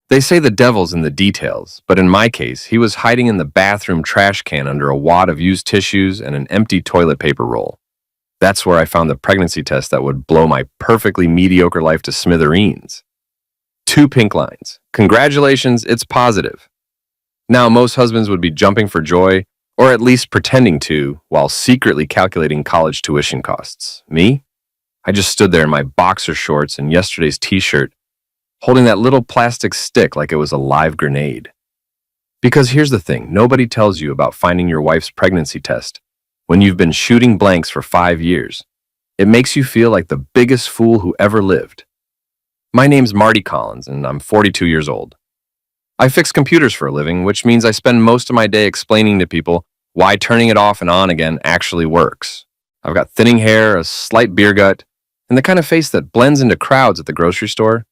They say the devil's in the details, but in my case, he was hiding in the bathroom trash can under a wad of used tissues and an empty toilet paper roll. That's where I found the pregnancy test that would blow my perfectly mediocre life to smithereens. 2 pink lines. Congratulations, it's positive. Now, most husbands would be jumping for joy, or at least pretending to, while secretly calculating college tuition costs. Me? I just stood there in my boxer shorts and yesterday's t-shirt, holding that little plastic stick like it was a live grenade. Because here's the thing, nobody tells you about finding your wife's pregnancy test when you've been shooting blanks for 5 years. It makes you feel like the biggest fool who ever lived. My name's Marty Collins, and I'm 42 years old. I fix computers for a living, which means I spend most of my day explaining to people why turning it off and on again actually works. I've got thinning hair, a slight beer gut, and the kind of face that blends into crowds at the grocery store.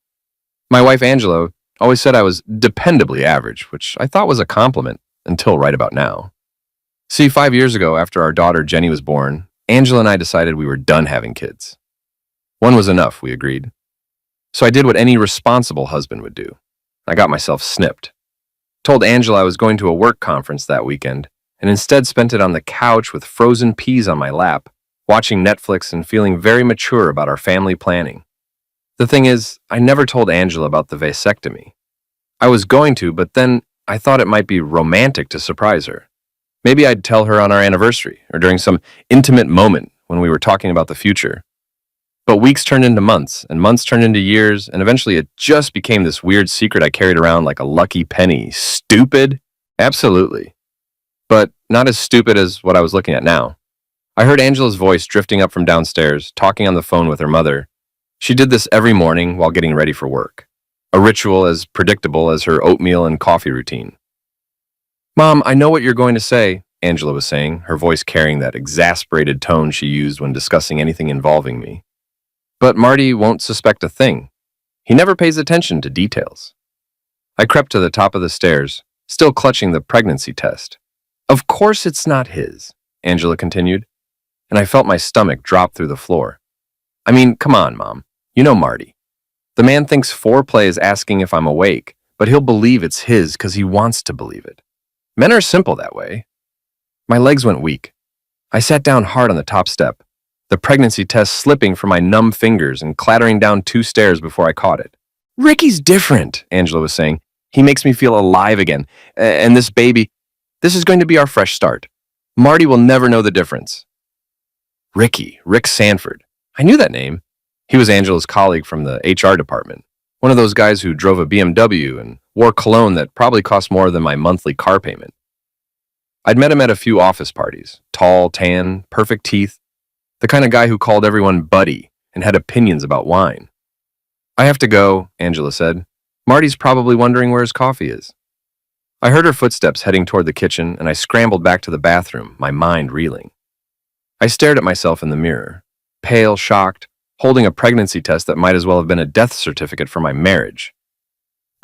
My wife Angela always said I was dependably average, which I thought was a compliment until right about now. See, 5 years ago, after our daughter Jenny was born, Angela and I decided we were done having kids. One was enough, we agreed. So I did what any responsible husband would do. I got myself snipped. Told Angela I was going to a work conference that weekend, and instead spent it on the couch with frozen peas on my lap, watching Netflix and feeling very mature about our family planning. The thing is, I never told Angela about the vasectomy. I was going to, but then I thought it might be romantic to surprise her. Maybe I'd tell her on our anniversary, or during some intimate moment when we were talking about the future. But weeks turned into months, and months turned into years, and eventually it just became this weird secret I carried around like a lucky penny. Stupid? Absolutely. But not as stupid as what I was looking at now. I heard Angela's voice drifting up from downstairs, talking on the phone with her mother. She did this every morning while getting ready for work. A ritual as predictable as her oatmeal and coffee routine. "Mom, I know what you're going to say," Angela was saying, her voice carrying that exasperated tone she used when discussing anything involving me. But Marty won't suspect a thing. He never pays attention to details. I crept to the top of the stairs, still clutching the pregnancy test. "Of course it's not his," Angela continued, and I felt my stomach drop through the floor. "I mean, come on, Mom. You know Marty. The man thinks foreplay is asking if I'm awake, but he'll believe it's his because he wants to believe it. Men are simple that way." My legs went weak. I sat down hard on the top step, the pregnancy test slipping from my numb fingers and clattering down 2 stairs before I caught it. "Ricky's different," Angela was saying. "He makes me feel alive again. And this baby, this is going to be our fresh start. Marty will never know the difference." Rick Sanford. I knew that name. He was Angela's colleague from the HR department. One of those guys who drove a BMW and wore cologne that probably cost more than my monthly car payment. I'd met him at a few office parties. Tall, tan, perfect teeth. The kind of guy who called everyone buddy and had opinions about wine. "I have to go," Angela said. "Marty's probably wondering where his coffee is." I heard her footsteps heading toward the kitchen, and I scrambled back to the bathroom, my mind reeling. I stared at myself in the mirror, pale, shocked, holding a pregnancy test that might as well have been a death certificate for my marriage.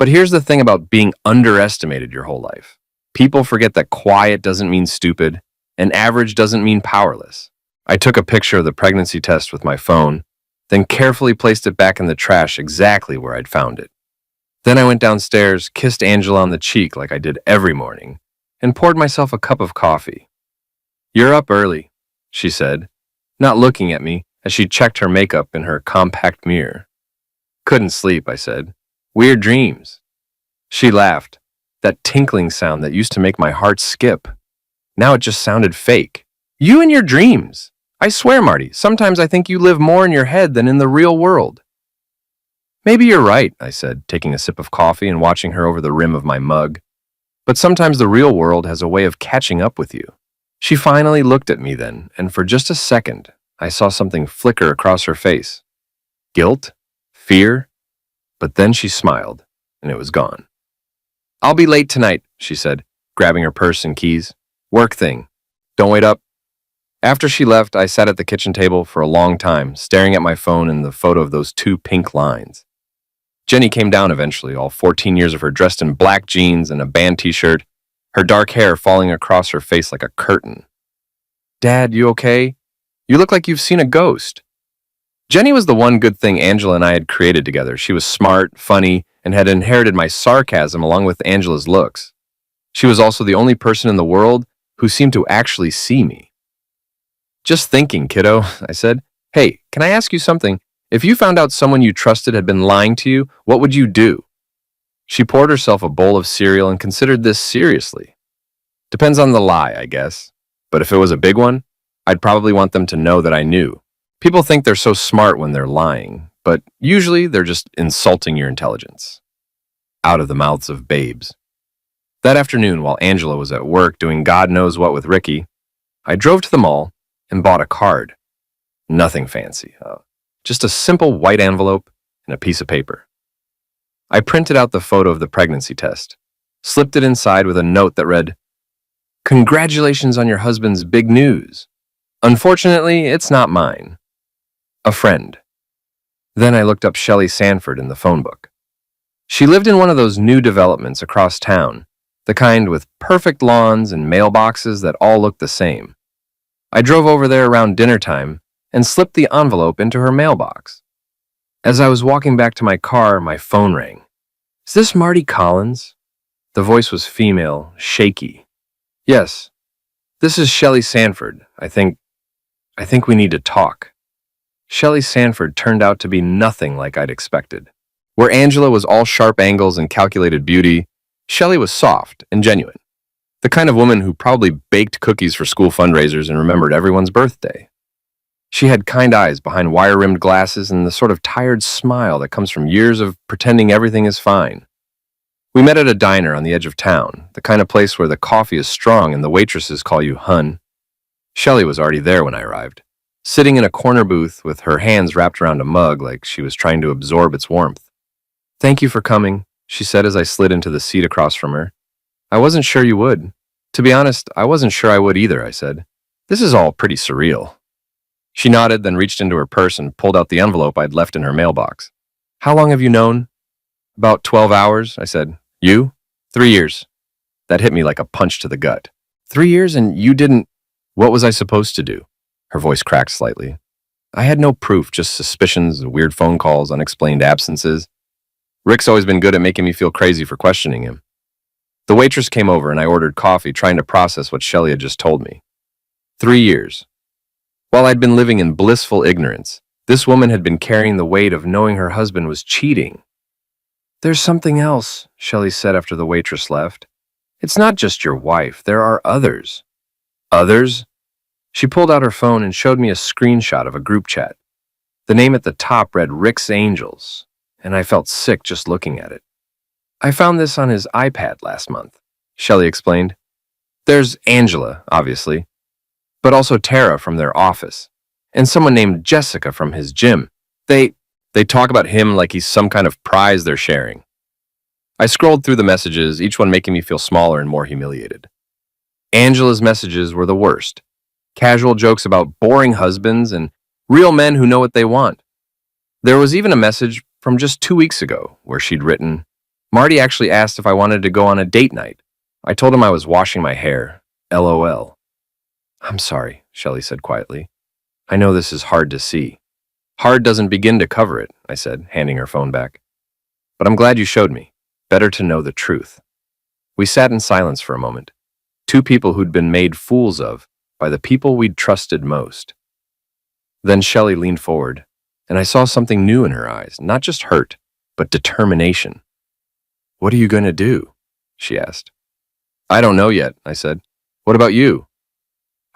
But here's the thing about being underestimated your whole life. People forget that quiet doesn't mean stupid, and average doesn't mean powerless. I took a picture of the pregnancy test with my phone, then carefully placed it back in the trash exactly where I'd found it. Then I went downstairs, kissed Angela on the cheek like I did every morning, and poured myself a cup of coffee. "You're up early," she said, not looking at me as she checked her makeup in her compact mirror. "Couldn't sleep," I said. "Weird dreams." She laughed, that tinkling sound that used to make my heart skip. Now it just sounded fake. "You and your dreams. I swear, Marty, sometimes I think you live more in your head than in the real world." "Maybe you're right," I said, taking a sip of coffee and watching her over the rim of my mug. "But sometimes the real world has a way of catching up with you." She finally looked at me then, and for just a second, I saw something flicker across her face. Guilt? Fear? But then she smiled, and it was gone. "I'll be late tonight," she said, grabbing her purse and keys. "Work thing. Don't wait up." After she left, I sat at the kitchen table for a long time, staring at my phone and the photo of those 2 pink lines. Jenny came down eventually, all 14 years of her dressed in black jeans and a band t-shirt, her dark hair falling across her face like a curtain. "Dad, you okay? You look like you've seen a ghost." Jenny was the one good thing Angela and I had created together. She was smart, funny, and had inherited my sarcasm along with Angela's looks. She was also the only person in the world who seemed to actually see me. Just thinking, kiddo, I said. Hey, can I ask you something? If you found out someone you trusted had been lying to you, what would you do? She poured herself a bowl of cereal and considered this seriously. Depends on the lie, I guess. But if it was a big one, I'd probably want them to know that I knew. People think they're so smart when they're lying, but usually they're just insulting your intelligence. Out of the mouths of babes. That afternoon, while Angela was at work doing God knows what with Ricky, I drove to the mall and bought a card. Nothing fancy, just a simple white envelope and a piece of paper. I printed out the photo of the pregnancy test, slipped it inside with a note that read, "Congratulations on your husband's big news. Unfortunately, it's not mine. A friend." Then I looked up Shelley Sanford in the phone book. She lived in one of those new developments across town, the kind with perfect lawns and mailboxes that all look the same. I drove over there around dinner time and slipped the envelope into her mailbox. As I was walking back to my car, my phone rang. "Is this Marty Collins?" The voice was female, shaky. "Yes, this is Shelley Sanford. I think we need to talk." Shelley Sanford turned out to be nothing like I'd expected. Where Angela was all sharp angles and calculated beauty, Shelley was soft and genuine. The kind of woman who probably baked cookies for school fundraisers and remembered everyone's birthday. She had kind eyes behind wire-rimmed glasses and the sort of tired smile that comes from years of pretending everything is fine. We met at a diner on the edge of town, the kind of place where the coffee is strong and the waitresses call you hun. Shelley was already there when I arrived, sitting in a corner booth with her hands wrapped around a mug like she was trying to absorb its warmth. "Thank you for coming," she said as I slid into the seat across from her. "I wasn't sure you would." "To be honest, I wasn't sure I would either," I said. "This is all pretty surreal." She nodded, then reached into her purse and pulled out the envelope I'd left in her mailbox. "How long have you known?" "About 12 hours," I said. "You?" 3 years. That hit me like a punch to the gut. 3 years and you didn't... What was I supposed to do? Her voice cracked slightly. I had no proof, just suspicions, weird phone calls, unexplained absences. Rick's always been good at making me feel crazy for questioning him. The waitress came over and I ordered coffee, trying to process what Shelley had just told me. 3 years. While I'd been living in blissful ignorance, this woman had been carrying the weight of knowing her husband was cheating. "There's something else," Shelley said after the waitress left. "It's not just your wife. There are others." "Others?" She pulled out her phone and showed me a screenshot of a group chat. The name at the top read Rick's Angels, and I felt sick just looking at it. "I found this on his iPad last month," Shelley explained. "There's Angela, obviously, but also Tara from their office, and someone named Jessica from his gym. They talk about him like he's some kind of prize they're sharing." I scrolled through the messages, each one making me feel smaller and more humiliated. Angela's messages were the worst. Casual jokes about boring husbands and real men who know what they want. There was even a message from just 2 weeks ago where she'd written, "Marty actually asked if I wanted to go on a date night. I told him I was washing my hair. LOL. "I'm sorry," Shelley said quietly. "I know this is hard to see." "Hard doesn't begin to cover it," I said, handing her phone back. "But I'm glad you showed me. Better to know the truth." We sat in silence for a moment. Two people who'd been made fools of by the people we'd trusted most. Then Shelley leaned forward, and I saw something new in her eyes, not just hurt, but determination. "What are you going to do?" she asked. "I don't know yet," I said. "What about you?"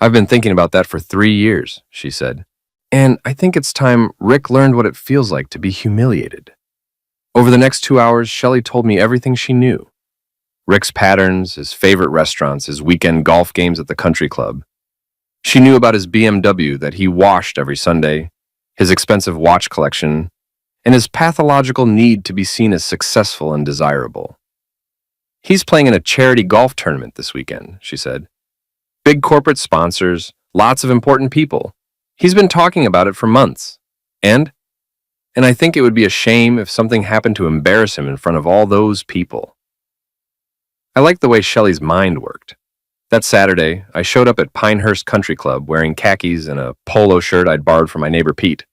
"I've been thinking about that for 3 years," she said. "And I think it's time Rick learned what it feels like to be humiliated." Over the next 2 hours, Shelley told me everything she knew. Rick's patterns, his favorite restaurants, his weekend golf games at the country club. She knew about his BMW that he washed every Sunday, his expensive watch collection, and his pathological need to be seen as successful and desirable. "He's playing in a charity golf tournament this weekend," she said. "Big corporate sponsors, lots of important people. He's been talking about it for months. And I think it would be a shame if something happened to embarrass him in front of all those people." I liked the way Shelley's mind worked. That Saturday, I showed up at Pinehurst Country Club wearing khakis and a polo shirt I'd borrowed from my neighbor Pete.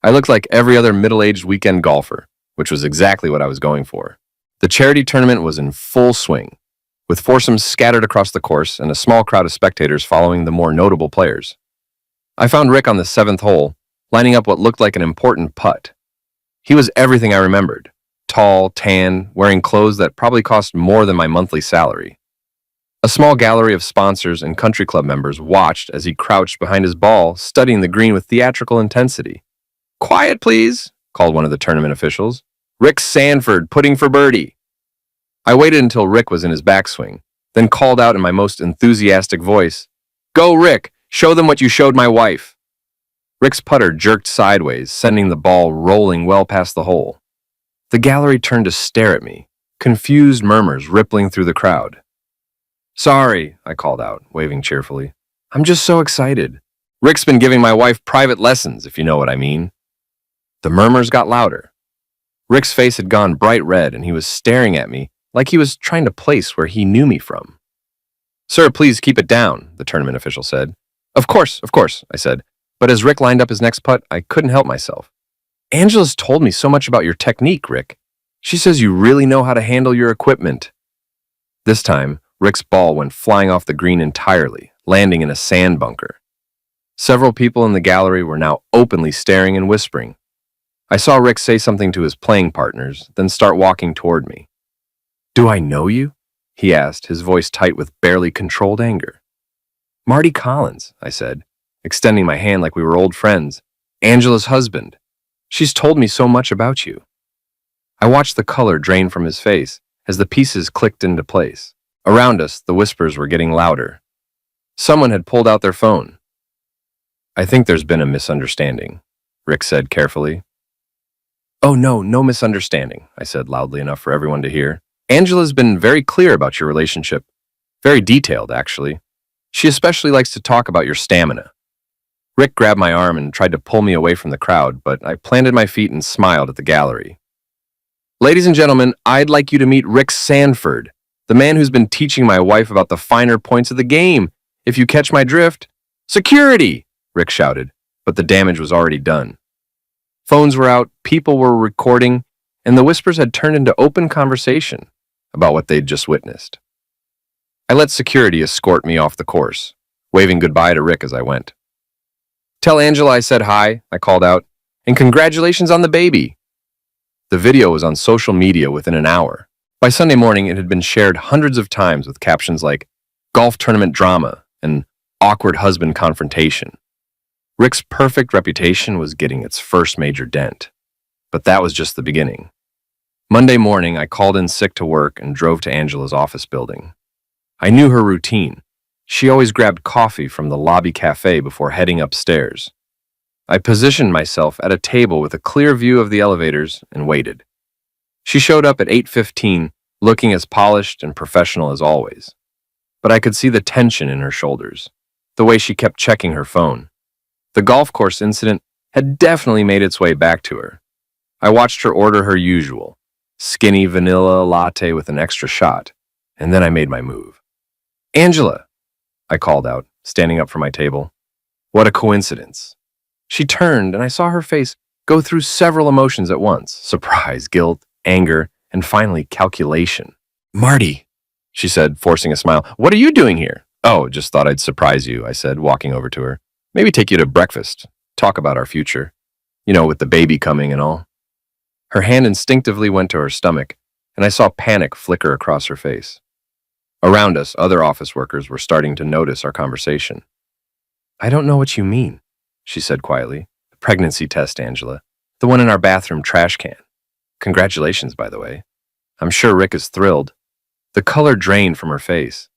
I looked like every other middle-aged weekend golfer, which was exactly what I was going for. The charity tournament was in full swing, with foursomes scattered across the course and a small crowd of spectators following the more notable players. I found Rick on the seventh hole, lining up what looked like an important putt. He was everything I remembered: tall, tan, wearing clothes that probably cost more than my monthly salary. A small gallery of sponsors and country club members watched as he crouched behind his ball, studying the green with theatrical intensity. "Quiet, please," called one of the tournament officials. "Rick Sanford, putting for birdie." I waited until Rick was in his backswing, then called out in my most enthusiastic voice, "Go, Rick! Show them what you showed my wife." Rick's putter jerked sideways, sending the ball rolling well past the hole. The gallery turned to stare at me, confused murmurs rippling through the crowd. "Sorry," I called out, waving cheerfully. "I'm just so excited. Rick's been giving my wife private lessons, if you know what I mean." The murmurs got louder. Rick's face had gone bright red, and he was staring at me like he was trying to place where he knew me from. "Sir, please keep it down," the tournament official said. Of course," I said. But as Rick lined up his next putt, I couldn't help myself. "Angela's told me so much about your technique, Rick. She says you really know how to handle your equipment." This time, Rick's ball went flying off the green entirely, landing in a sand bunker. Several people in the gallery were now openly staring and whispering. I saw Rick say something to his playing partners, then start walking toward me. "Do I know you?" he asked, his voice tight with barely controlled anger. "Marty Collins," I said, extending my hand like we were old friends. "Angela's husband. She's told me so much about you." I watched the color drain from his face as the pieces clicked into place. Around us, the whispers were getting louder. Someone had pulled out their phone. "I think there's been a misunderstanding," Rick said carefully. "Oh, no misunderstanding," I said loudly enough for everyone to hear. "Angela's been very clear about your relationship. Very detailed, actually. She especially likes to talk about your stamina." Rick grabbed my arm and tried to pull me away from the crowd, but I planted my feet and smiled at the gallery. "Ladies and gentlemen, I'd like you to meet Rick Sanford, the man who's been teaching my wife about the finer points of the game. If you catch my drift." "Security!" Rick shouted, but the damage was already done. Phones were out, people were recording, and the whispers had turned into open conversation about what they'd just witnessed. I let security escort me off the course, waving goodbye to Rick as I went. "Tell Angela I said hi," I called out, "and congratulations on the baby." The video was on social media within an hour. By Sunday morning, it had been shared hundreds of times with captions like "golf tournament drama" and "awkward husband confrontation." Rick's perfect reputation was getting its first major dent. But that was just the beginning. Monday morning, I called in sick to work and drove to Angela's office building. I knew her routine. She always grabbed coffee from the lobby cafe before heading upstairs. I positioned myself at a table with a clear view of the elevators and waited. She showed up at 8:15, looking as polished and professional as always. But I could see the tension in her shoulders, the way she kept checking her phone. The golf course incident had definitely made its way back to her. I watched her order her usual, skinny vanilla latte with an extra shot, and then I made my move. "Angela," I called out, standing up from my table. What a coincidence. She turned, and I saw her face go through several emotions at once: surprise, guilt, anger, and finally calculation. "Marty," she said, forcing a smile. "What are you doing here?" "Oh, just thought I'd surprise you," I said, walking over to her. "Maybe take you to breakfast, talk about our future. You know, with the baby coming and all." Her hand instinctively went to her stomach, and I saw panic flicker across her face. Around us, other office workers were starting to notice our conversation. "I don't know what you mean," she said quietly. "The pregnancy test, Angela. The one in our bathroom trash can. Congratulations, by the way. I'm sure Rick is thrilled." The color drained from her face.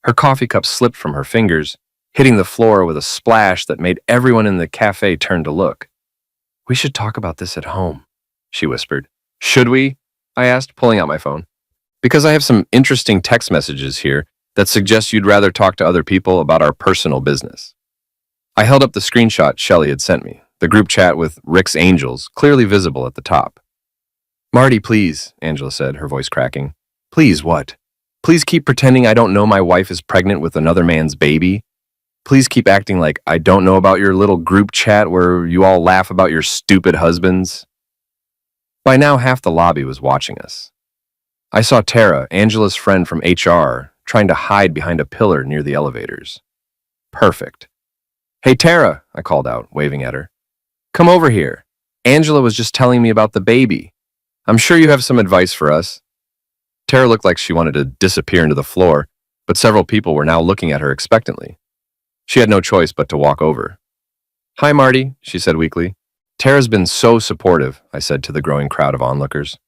Her coffee cup slipped from her fingers, hitting the floor with a splash that made everyone in the cafe turn to look. "We should talk about this at home," she whispered. "Should we?" I asked, pulling out my phone. "Because I have some interesting text messages here that suggest you'd rather talk to other people about our personal business." I held up the screenshot Shelley had sent me, the group chat with Rick's Angels clearly visible at the top. "Marty, please," Angela said, her voice cracking. "Please what? Please keep pretending I don't know my wife is pregnant with another man's baby. Please keep acting like I don't know about your little group chat where you all laugh about your stupid husbands." By now, half the lobby was watching us. I saw Tara, Angela's friend from HR, trying to hide behind a pillar near the elevators. Perfect. Hey, Tara, I called out, waving at her. Come over here. Angela was just telling me about the baby. I'm sure you have some advice for us. Tara looked like she wanted to disappear into the floor, but several people were now looking at her expectantly. She had no choice but to walk over. Hi, Marty, she said weakly. Tara's been so supportive, I said to the growing crowd of onlookers.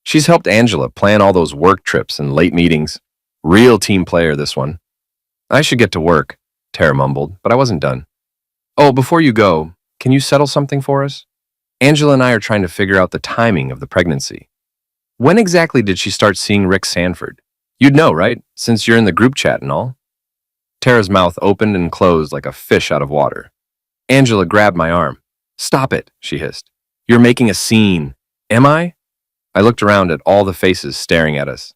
She's helped Angela plan all those work trips and late meetings. Real team player, this one. I should get to work, Tara mumbled, but I wasn't done. Oh, before you go, can you settle something for us? Angela and I are trying to figure out the timing of the pregnancy. When exactly did she start seeing Rick Sanford? You'd know, right? Since you're in the group chat and all. Tara's mouth opened and closed like a fish out of water. Angela grabbed my arm. Stop it, she hissed. You're making a scene. Am I? I looked around at all the faces staring at us.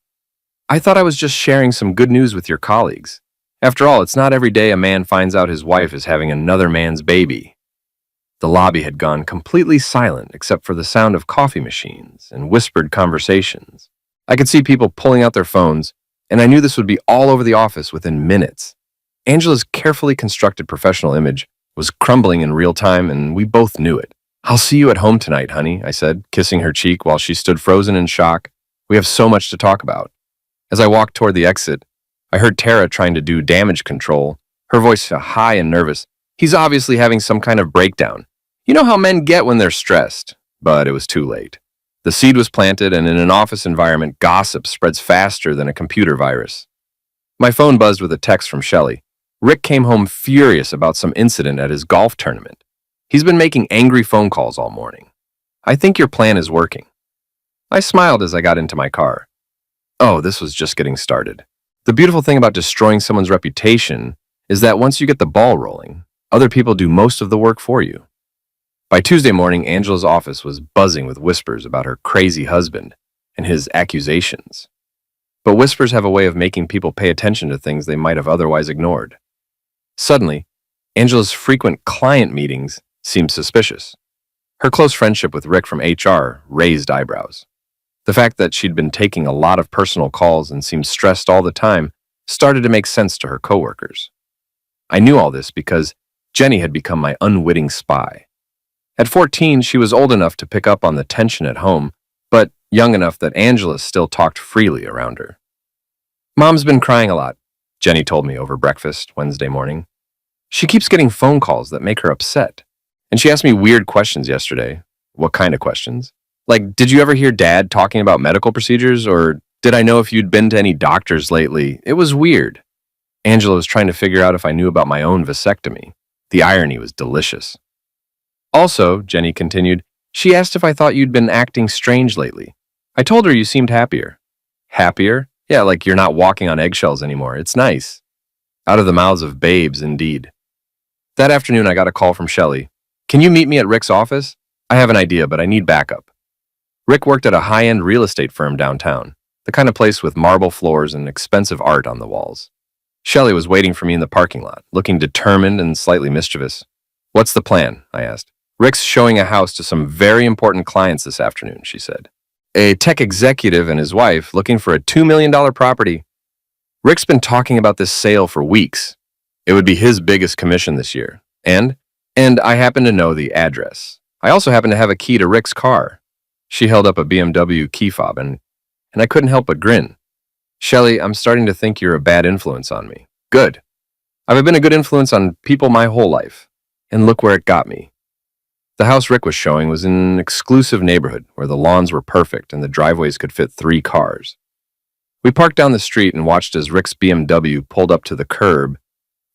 I thought I was just sharing some good news with your colleagues. After all, it's not every day a man finds out his wife is having another man's baby. The lobby had gone completely silent except for the sound of coffee machines and whispered conversations. I could see people pulling out their phones, and I knew this would be all over the office within minutes. Angela's carefully constructed professional image was crumbling in real time, and we both knew it. I'll see you at home tonight, honey, I said, kissing her cheek while she stood frozen in shock. We have so much to talk about. As I walked toward the exit, I heard Tara trying to do damage control, her voice high and nervous. He's obviously having some kind of breakdown. You know how men get when they're stressed. But it was too late. The seed was planted, and in an office environment, gossip spreads faster than a computer virus. My phone buzzed with a text from Shelley. Rick came home furious about some incident at his golf tournament. He's been making angry phone calls all morning. I think your plan is working. I smiled as I got into my car. Oh, this was just getting started. The beautiful thing about destroying someone's reputation is that once you get the ball rolling, other people do most of the work for you. By Tuesday morning, Angela's office was buzzing with whispers about her crazy husband and his accusations. But whispers have a way of making people pay attention to things they might have otherwise ignored. Suddenly, Angela's frequent client meetings seemed suspicious. Her close friendship with Rick from HR raised eyebrows. The fact that she'd been taking a lot of personal calls and seemed stressed all the time started to make sense to her coworkers. I knew all this because Jenny had become my unwitting spy. At 14, she was old enough to pick up on the tension at home, but young enough that Angela still talked freely around her. Mom's been crying a lot, Jenny told me over breakfast Wednesday morning. She keeps getting phone calls that make her upset. And she asked me weird questions yesterday. What kind of questions? Like, did you ever hear Dad talking about medical procedures? Or did I know if you'd been to any doctors lately? It was weird. Angela was trying to figure out if I knew about my own vasectomy. The irony was delicious. Also, Jenny continued, she asked if I thought you'd been acting strange lately. I told her you seemed happier. Happier? Yeah, like you're not walking on eggshells anymore. It's nice. Out of the mouths of babes, indeed. That afternoon, I got a call from Shelley. Can you meet me at Rick's office? I have an idea, but I need backup. Rick worked at a high-end real estate firm downtown, the kind of place with marble floors and expensive art on the walls. Shelley was waiting for me in the parking lot, looking determined and slightly mischievous. What's the plan? I asked. Rick's showing a house to some very important clients this afternoon, she said. A tech executive and his wife looking for a $2 million property. Rick's been talking about this sale for weeks. It would be his biggest commission this year. And I happen to know the address. I also happen to have a key to Rick's car. She held up a BMW key fob, and I couldn't help but grin. Shelley, I'm starting to think you're a bad influence on me. Good. I've been a good influence on people my whole life. And look where it got me. The house Rick was showing was in an exclusive neighborhood where the lawns were perfect and the driveways could fit 3 cars. We parked down the street and watched as Rick's BMW pulled up to the curb,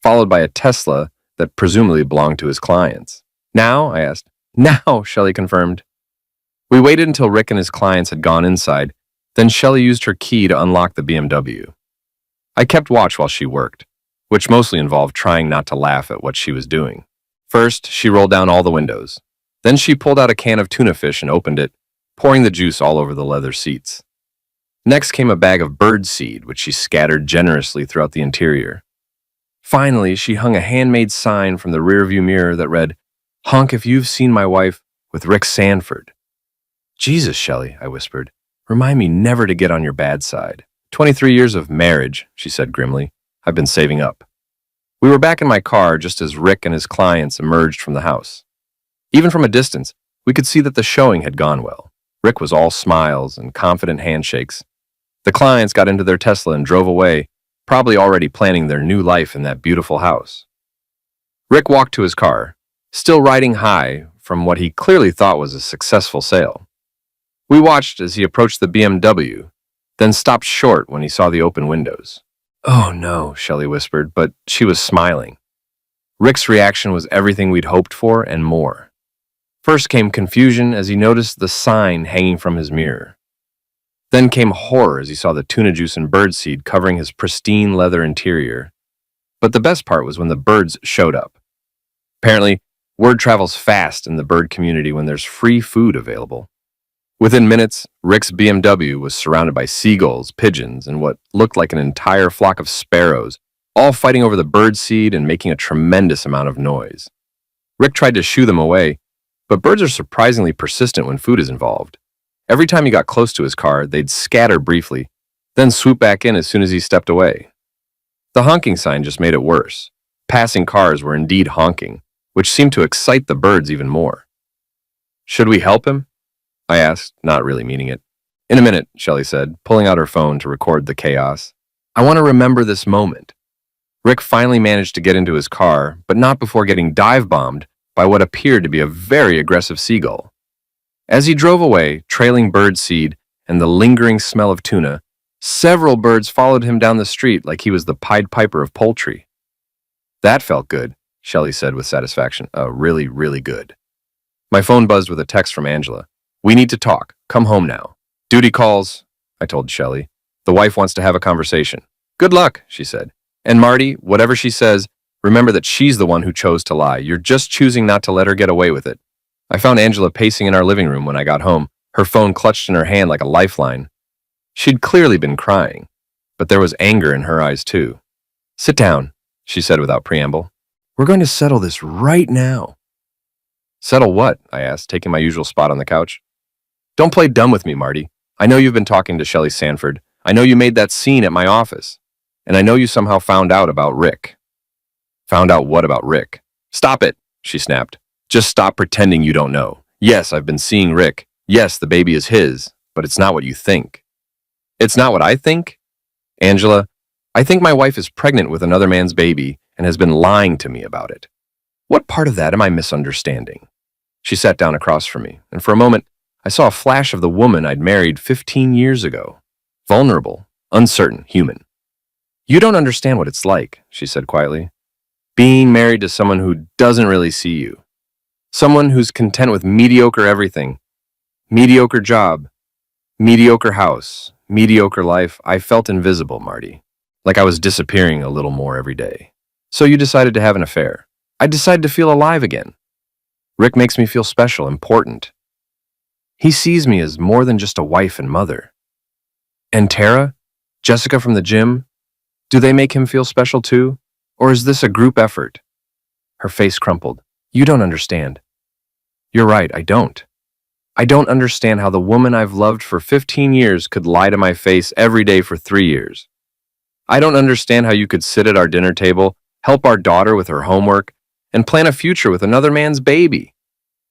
followed by a Tesla that presumably belonged to his clients. Now? I asked. Now, Shelley confirmed. We waited until Rick and his clients had gone inside, then Shelley used her key to unlock the BMW. I kept watch while she worked, which mostly involved trying not to laugh at what she was doing. First, she rolled down all the windows. Then she pulled out a can of tuna fish and opened it, pouring the juice all over the leather seats. Next came a bag of bird seed, which she scattered generously throughout the interior. Finally, she hung a handmade sign from the rearview mirror that read, "Honk if you've seen my wife with Rick Sanford." Jesus, Shelley, I whispered. Remind me never to get on your bad side. 23 years of marriage, she said grimly. I've been saving up. We were back in my car just as Rick and his clients emerged from the house. Even from a distance, we could see that the showing had gone well. Rick was all smiles and confident handshakes. The clients got into their Tesla and drove away, probably already planning their new life in that beautiful house. Rick walked to his car, still riding high from what he clearly thought was a successful sale. We watched as he approached the BMW, then stopped short when he saw the open windows. Oh no, Shelley whispered, but she was smiling. Rick's reaction was everything we'd hoped for and more. First came confusion as he noticed the sign hanging from his mirror. Then came horror as he saw the tuna juice and birdseed covering his pristine leather interior. But the best part was when the birds showed up. Apparently, word travels fast in the bird community when there's free food available. Within minutes, Rick's BMW was surrounded by seagulls, pigeons, and what looked like an entire flock of sparrows, all fighting over the birdseed and making a tremendous amount of noise. Rick tried to shoo them away, but birds are surprisingly persistent when food is involved. Every time he got close to his car, they'd scatter briefly, then swoop back in as soon as he stepped away. The honking sign just made it worse. Passing cars were indeed honking, which seemed to excite the birds even more. Should we help him? I asked, not really meaning it. In a minute, Shelley said, pulling out her phone to record the chaos. I want to remember this moment. Rick finally managed to get into his car, but not before getting dive-bombed by what appeared to be a very aggressive seagull. As he drove away, trailing birdseed and the lingering smell of tuna, several birds followed him down the street like he was the Pied Piper of poultry. That felt good, Shelley said with satisfaction. Really, really good. My phone buzzed with a text from Angela. We need to talk. Come home now. Duty calls, I told Shelley. The wife wants to have a conversation. Good luck, she said. And Marty, whatever she says, remember that she's the one who chose to lie. You're just choosing not to let her get away with it. I found Angela pacing in our living room when I got home, her phone clutched in her hand like a lifeline. She'd clearly been crying, but there was anger in her eyes too. Sit down, she said without preamble. We're going to settle this right now. Settle what? I asked, taking my usual spot on the couch. Don't play dumb with me, Marty. I know you've been talking to Shelley Sanford. I know you made that scene at my office. And I know you somehow found out about Rick. Found out what about Rick? Stop it, she snapped. Just stop pretending you don't know. Yes, I've been seeing Rick. Yes, the baby is his, but it's not what you think. It's not what I think? Angela, I think my wife is pregnant with another man's baby and has been lying to me about it. What part of that am I misunderstanding? She sat down across from me, and for a moment, I saw a flash of the woman I'd married 15 years ago. Vulnerable, uncertain, human. You don't understand what it's like, she said quietly. Being married to someone who doesn't really see you. Someone who's content with mediocre everything. Mediocre job. Mediocre house. Mediocre life. I felt invisible, Marty. Like I was disappearing a little more every day. So you decided to have an affair. I decided to feel alive again. Rick makes me feel special, important. He sees me as more than just a wife and mother. And Tara? Jessica from the gym? Do they make him feel special too? Or is this a group effort? Her face crumpled. You don't understand. You're right, I don't. I don't understand how the woman I've loved for 15 years could lie to my face every day for 3 years. I don't understand how you could sit at our dinner table, help our daughter with her homework, and plan a future with another man's baby.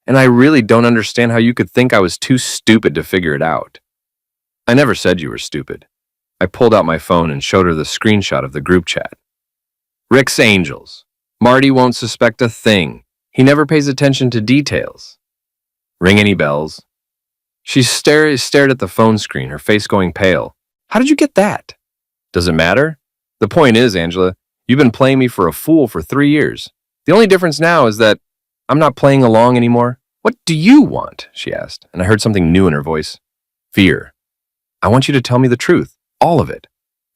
And I really don't understand how you could think I was too stupid to figure it out. I never said you were stupid. I pulled out my phone and showed her the screenshot of the group chat. Rick's angels. Marty won't suspect a thing. He never pays attention to details. Ring any bells? She stared at the phone screen, her face going pale. How did you get that? Does it matter? The point is, Angela, you've been playing me for a fool for 3 years. The only difference now is that I'm not playing along anymore. What do you want? She asked, and I heard something new in her voice. Fear. I want you to tell me the truth. All of it.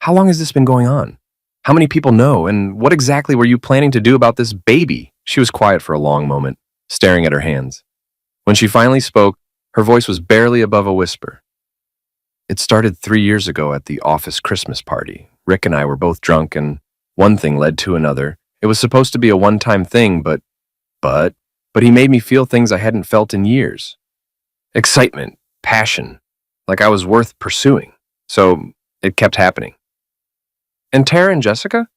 How long has this been going on? How many people know, and what exactly were you planning to do about this baby? She was quiet for a long moment, staring at her hands. When she finally spoke, her voice was barely above a whisper. It started 3 years ago at the office Christmas party. Rick and I were both drunk, and one thing led to another. It was supposed to be a one-time thing, but he made me feel things I hadn't felt in years. Excitement, passion, like I was worth pursuing. So it kept happening. And Tara and Jessica?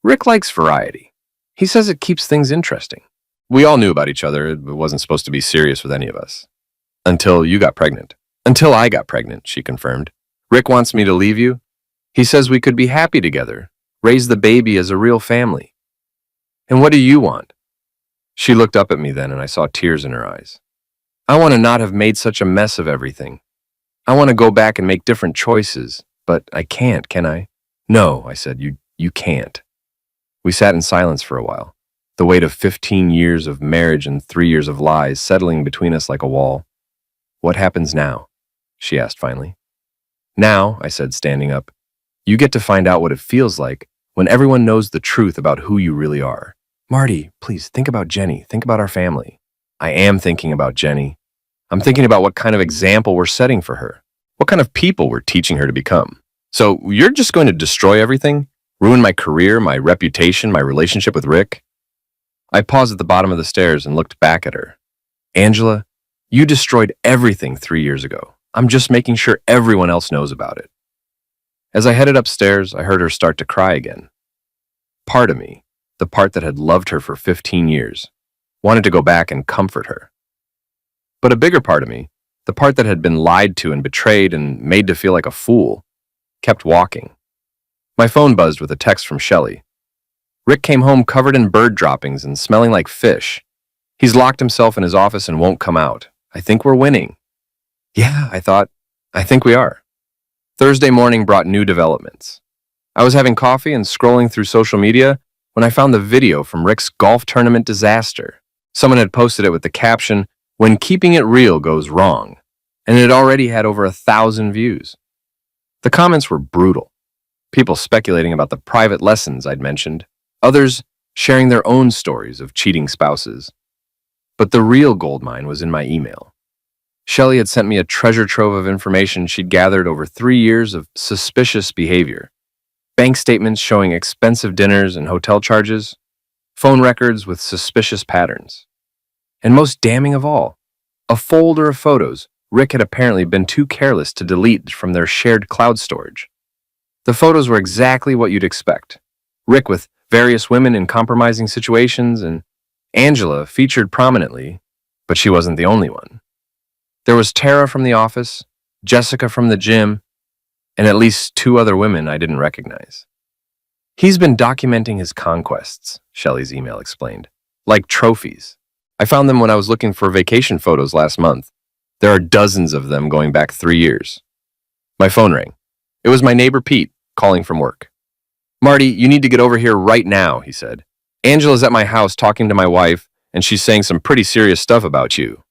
Rick likes variety. He says it keeps things interesting. We all knew about each other. It wasn't supposed to be serious with any of us. Until you got pregnant. Until I got pregnant, she confirmed. Rick wants me to leave you. He says we could be happy together, raise the baby as a real family. And what do you want? She looked up at me then and I saw tears in her eyes. I want to not have made such a mess of everything. I want to go back and make different choices, but I can't, can I? No, I said, you can't. We sat in silence for a while, the weight of 15 years of marriage and 3 years of lies settling between us like a wall. What happens now? She asked finally. Now, I said, standing up, you get to find out what it feels like when everyone knows the truth about who you really are. Marty, please think about Jenny. Think about our family. I am thinking about Jenny. I'm thinking about what kind of example we're setting for her, what kind of people we're teaching her to become. So you're just going to destroy everything? Ruin my career, my reputation, my relationship with Rick? I paused at the bottom of the stairs and looked back at her. Angela, you destroyed everything 3 years ago. I'm just making sure everyone else knows about it. As I headed upstairs, I heard her start to cry again. Part of me, the part that had loved her for 15 years, wanted to go back and comfort her. But a bigger part of me, the part that had been lied to and betrayed and made to feel like a fool, kept walking. My phone buzzed with a text from Shelley. Rick came home covered in bird droppings and smelling like fish. He's locked himself in his office and won't come out. I think we're winning. Yeah, I thought, I think we are. Thursday morning brought new developments. I was having coffee and scrolling through social media when I found the video from Rick's golf tournament disaster. Someone had posted it with the caption, "When keeping it real goes wrong," and it had already had over 1,000 views. The comments were brutal. People speculating about the private lessons I'd mentioned, others sharing their own stories of cheating spouses. But the real goldmine was in my email. Shelley had sent me a treasure trove of information she'd gathered over 3 years of suspicious behavior. Bank statements showing expensive dinners and hotel charges, phone records with suspicious patterns. And most damning of all, a folder of photos Rick had apparently been too careless to delete from their shared cloud storage. The photos were exactly what you'd expect. Rick with various women in compromising situations, and Angela featured prominently, but she wasn't the only one. There was Tara from the office, Jessica from the gym, and at least 2 other women I didn't recognize. He's been documenting his conquests, Shelley's email explained, like trophies. I found them when I was looking for vacation photos last month. There are dozens of them going back 3 years. My phone rang. It was my neighbor Pete, calling from work. Marty, you need to get over here right now, he said. Angela's at my house talking to my wife, and she's saying some pretty serious stuff about you.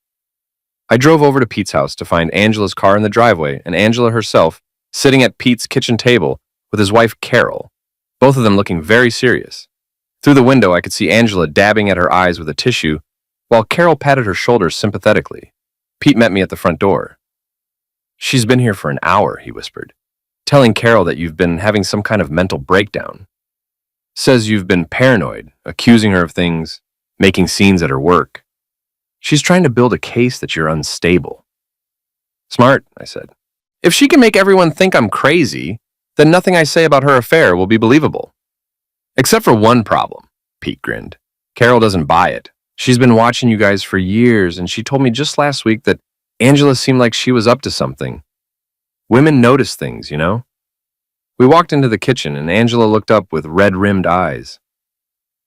I drove over to Pete's house to find Angela's car in the driveway and Angela herself sitting at Pete's kitchen table with his wife Carol, both of them looking very serious. Through the window, I could see Angela dabbing at her eyes with a tissue, while Carol patted her shoulders sympathetically. Pete met me at the front door. She's been here for an hour, he whispered, telling Carol that you've been having some kind of mental breakdown. Says you've been paranoid, accusing her of things, making scenes at her work. She's trying to build a case that you're unstable. Smart, I said. If she can make everyone think I'm crazy, then nothing I say about her affair will be believable. Except for one problem, Pete grinned. Carol doesn't buy it. She's been watching you guys for years, and she told me just last week that Angela seemed like she was up to something. Women notice things, you know? We walked into the kitchen, and Angela looked up with red-rimmed eyes.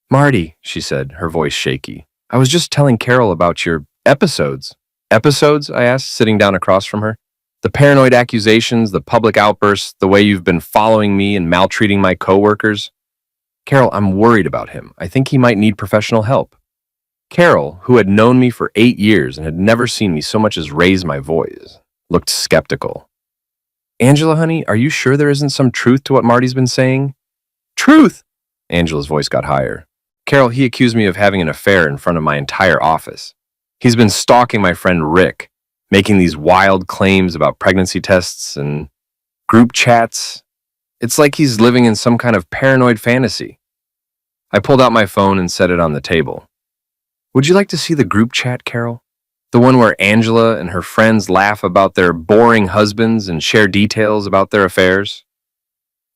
Marty, she said, her voice shaky, I was just telling Carol about your episodes. Episodes? I asked, sitting down across from her. The paranoid accusations, the public outbursts, the way you've been following me and maltreating my coworkers. Carol, I'm worried about him. I think he might need professional help. Carol, who had known me for 8 years and had never seen me so much as raise my voice, looked skeptical. Angela, honey, are you sure there isn't some truth to what Marty's been saying? Truth? Angela's voice got higher. Carol, he accused me of having an affair in front of my entire office. He's been stalking my friend Rick, making these wild claims about pregnancy tests and group chats. It's like he's living in some kind of paranoid fantasy. I pulled out my phone and set it on the table. Would you like to see the group chat, Carol? The one where Angela and her friends laugh about their boring husbands and share details about their affairs?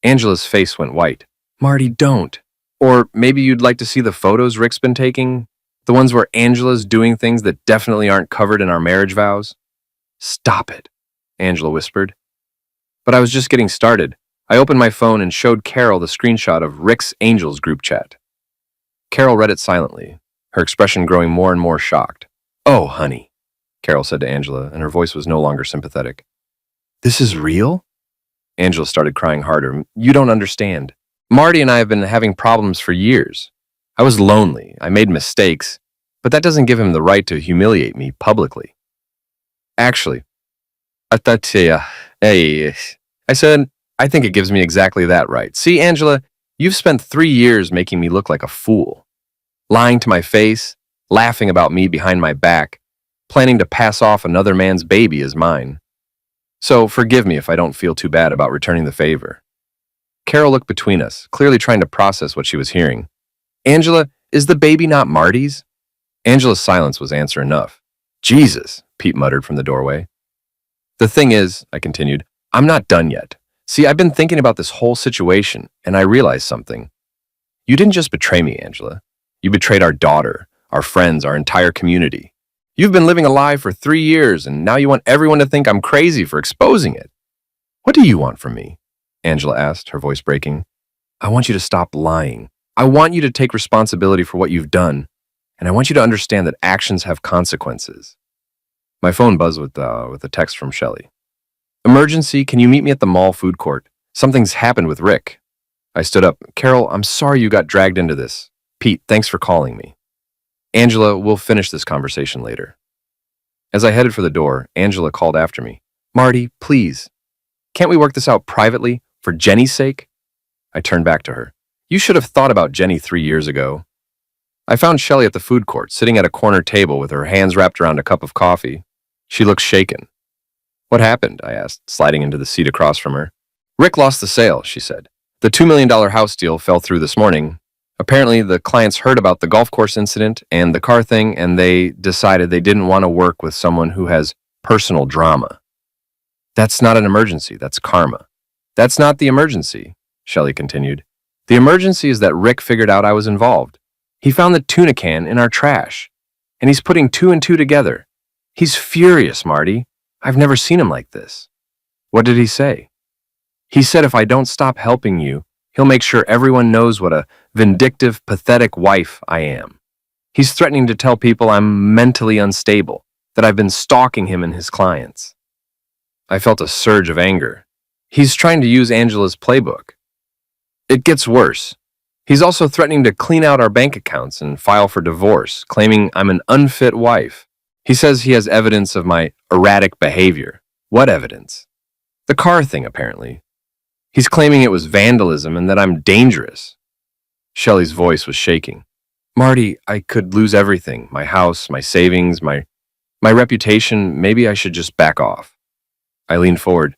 Angela's face went white. Marty, don't. Or maybe you'd like to see the photos Rick's been taking? The ones where Angela's doing things that definitely aren't covered in our marriage vows? Stop it, Angela whispered. But I was just getting started. I opened my phone and showed Carol the screenshot of Rick's Angels group chat. Carol read it silently, her expression growing more and more shocked. Oh, honey, Carol said to Angela, and her voice was no longer sympathetic. This is real? Angela started crying harder. You don't understand. Marty and I have been having problems for years. I was lonely. I made mistakes, but that doesn't give him the right to humiliate me publicly. Actually, I said, I think it gives me exactly that right. See, Angela, you've spent 3 years making me look like a fool, lying to my face, laughing about me behind my back, planning to pass off another man's baby as mine. So forgive me if I don't feel too bad about returning the favor. Carol looked between us, clearly trying to process what she was hearing. Angela, is the baby not Marty's? Angela's silence was answer enough. Jesus, Pete muttered from the doorway. The thing is, I continued, I'm not done yet. See, I've been thinking about this whole situation, and I realized something. You didn't just betray me, Angela. You betrayed our daughter, our friends, our entire community. You've been living a lie for 3 years, and now you want everyone to think I'm crazy for exposing it. What do you want from me? Angela asked, her voice breaking. I want you to stop lying. I want you to take responsibility for what you've done, and I want you to understand that actions have consequences. My phone buzzed with a text from Shelley. Emergency, can you meet me at the mall food court? Something's happened with Rick. I stood up. Carol, I'm sorry you got dragged into this. Pete, thanks for calling me. Angela, we'll finish this conversation later. As I headed for the door, Angela called after me. Marty, please. Can't we work this out privately, for Jenny's sake? I turned back to her. You should have thought about Jenny 3 years ago. I found Shelley at the food court, sitting at a corner table with her hands wrapped around a cup of coffee. She looked shaken. What happened? I asked, sliding into the seat across from her. Rick lost the sale, she said. The $2 million house deal fell through this morning. Apparently, the clients heard about the golf course incident and the car thing, and they decided they didn't want to work with someone who has personal drama. That's not an emergency, that's karma. That's not the emergency, Shelley continued. The emergency is that Rick figured out I was involved. He found the tuna can in our trash, and he's putting 2 and 2 together. He's furious, Marty. I've never seen him like this. What did he say? He said if I don't stop helping you, he'll make sure everyone knows what a vindictive, pathetic wife I am. He's threatening to tell people I'm mentally unstable, that I've been stalking him and his clients. I felt a surge of anger. He's trying to use Angela's playbook. It gets worse. He's also threatening to clean out our bank accounts and file for divorce, claiming I'm an unfit wife. He says he has evidence of my erratic behavior. What evidence? The car thing, apparently. He's claiming it was vandalism and that I'm dangerous. Shelley's voice was shaking. Marty, I could lose everything. My house, my savings, my reputation. Maybe I should just back off. I leaned forward.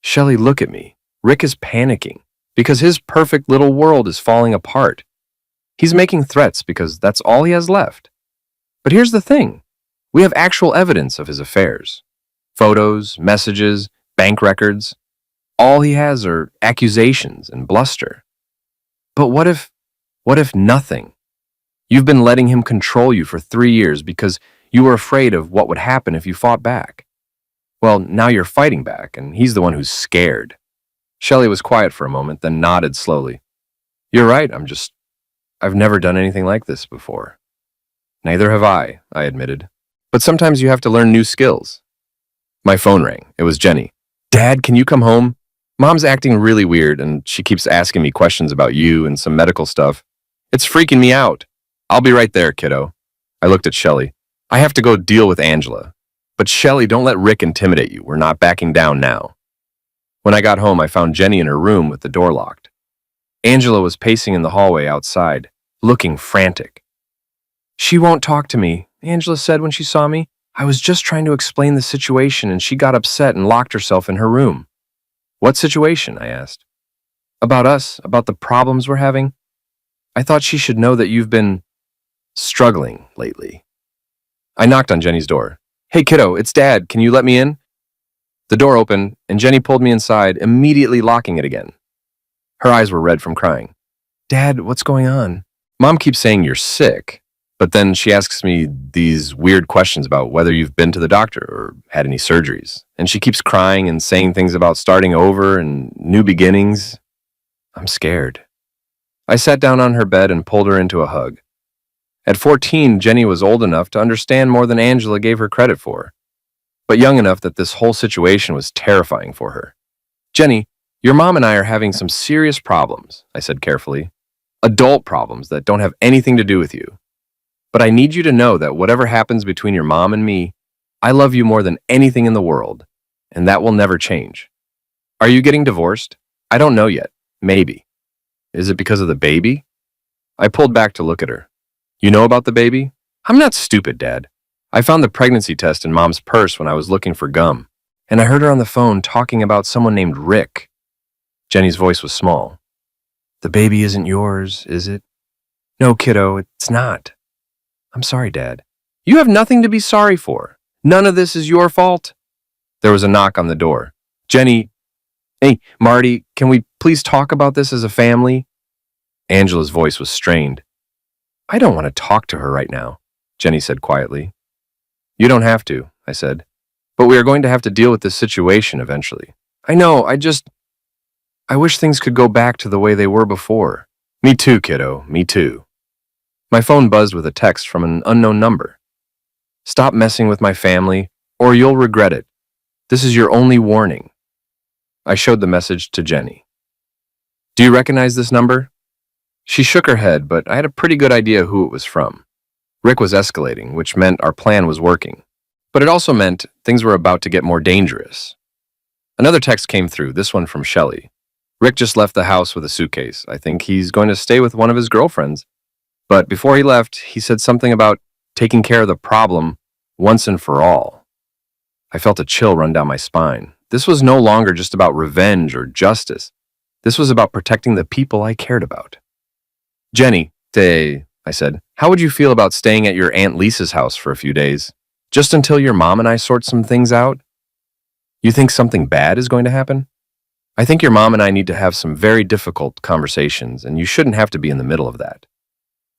Shelley, look at me. Rick is panicking because his perfect little world is falling apart. He's making threats because that's all he has left. But here's the thing. We have actual evidence of his affairs. Photos, messages, bank records. All he has are accusations and bluster. But what if nothing? You've been letting him control you for 3 years because you were afraid of what would happen if you fought back. Well, now you're fighting back, and he's the one who's scared. Shelley was quiet for a moment, then nodded slowly. You're right, I've never done anything like this before. Neither have I admitted. But sometimes you have to learn new skills. My phone rang. It was Jenny. Dad, can you come home? Mom's acting really weird, and she keeps asking me questions about you and some medical stuff. It's freaking me out. I'll be right there, kiddo. I looked at Shelley. I have to go deal with Angela. But Shelley, don't let Rick intimidate you. We're not backing down now. When I got home, I found Jenny in her room with the door locked. Angela was pacing in the hallway outside, looking frantic. She won't talk to me, Angela said when she saw me. I was just trying to explain the situation and she got upset and locked herself in her room. What situation? I asked. About us, about the problems we're having. I thought she should know that you've been struggling lately. I knocked on Jenny's door. Hey kiddo, it's Dad. Can you let me in? The door opened, and Jenny pulled me inside, immediately locking it again. Her eyes were red from crying. Dad, what's going on? Mom keeps saying you're sick, but then she asks me these weird questions about whether you've been to the doctor or had any surgeries. And she keeps crying and saying things about starting over and new beginnings. I'm scared. I sat down on her bed and pulled her into a hug. At 14, Jenny was old enough to understand more than Angela gave her credit for, but young enough that this whole situation was terrifying for her. Jenny, your mom and I are having some serious problems, I said carefully. Adult problems that don't have anything to do with you. But I need you to know that whatever happens between your mom and me, I love you more than anything in the world, and that will never change. Are you getting divorced? I don't know yet. Maybe. Is it because of the baby? I pulled back to look at her. You know about the baby? I'm not stupid, Dad. I found the pregnancy test in Mom's purse when I was looking for gum, and I heard her on the phone talking about someone named Rick. Jenny's voice was small. The baby isn't yours, is it? No, kiddo, it's not. I'm sorry, Dad. You have nothing to be sorry for. None of this is your fault. There was a knock on the door. Jenny, hey, Marty, can we please talk about this as a family? Angela's voice was strained. I don't want to talk to her right now, Jenny said quietly. You don't have to, I said, but we are going to have to deal with this situation eventually. I know, I wish things could go back to the way they were before. Me too, kiddo, me too. My phone buzzed with a text from an unknown number. Stop messing with my family, or you'll regret it. This is your only warning. I showed the message to Jenny. Do you recognize this number? She shook her head, but I had a pretty good idea who it was from. Rick was escalating, which meant our plan was working. But it also meant things were about to get more dangerous. Another text came through, this one from Shelley. Rick just left the house with a suitcase. I think he's going to stay with one of his girlfriends. But before he left, he said something about taking care of the problem once and for all. I felt a chill run down my spine. This was no longer just about revenge or justice. This was about protecting the people I cared about. Jenny, I said, how would you feel about staying at your Aunt Lisa's house for a few days? Just until your mom and I sort some things out? You think something bad is going to happen? I think your mom and I need to have some very difficult conversations, and you shouldn't have to be in the middle of that.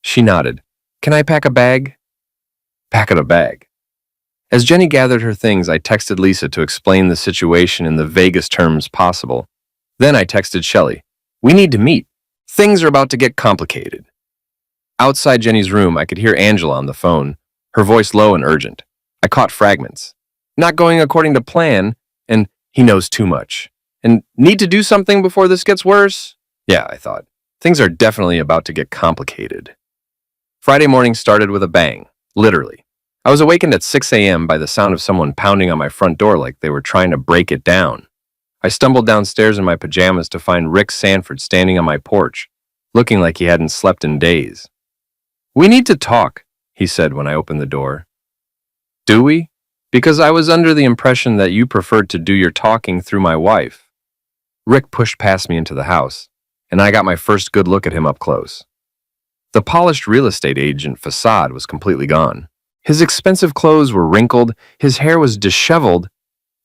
She nodded. Can I pack a bag? Pack it a bag. As Jenny gathered her things, I texted Lisa to explain the situation in the vaguest terms possible. Then I texted Shelley. We need to meet. Things are about to get complicated. Outside Jenny's room, I could hear Angela on the phone, her voice low and urgent. I caught fragments. Not going according to plan, and he knows too much. And need to do something before this gets worse? Yeah, I thought. Things are definitely about to get complicated. Friday morning started with a bang, literally. I was awakened at 6 a.m. by the sound of someone pounding on my front door like they were trying to break it down. I stumbled downstairs in my pajamas to find Rick Sanford standing on my porch, looking like he hadn't slept in days. We need to talk, he said when I opened the door. Do we? Because I was under the impression that you preferred to do your talking through my wife. Rick pushed past me into the house, and I got my first good look at him up close. The polished real estate agent facade was completely gone. His expensive clothes were wrinkled, his hair was disheveled,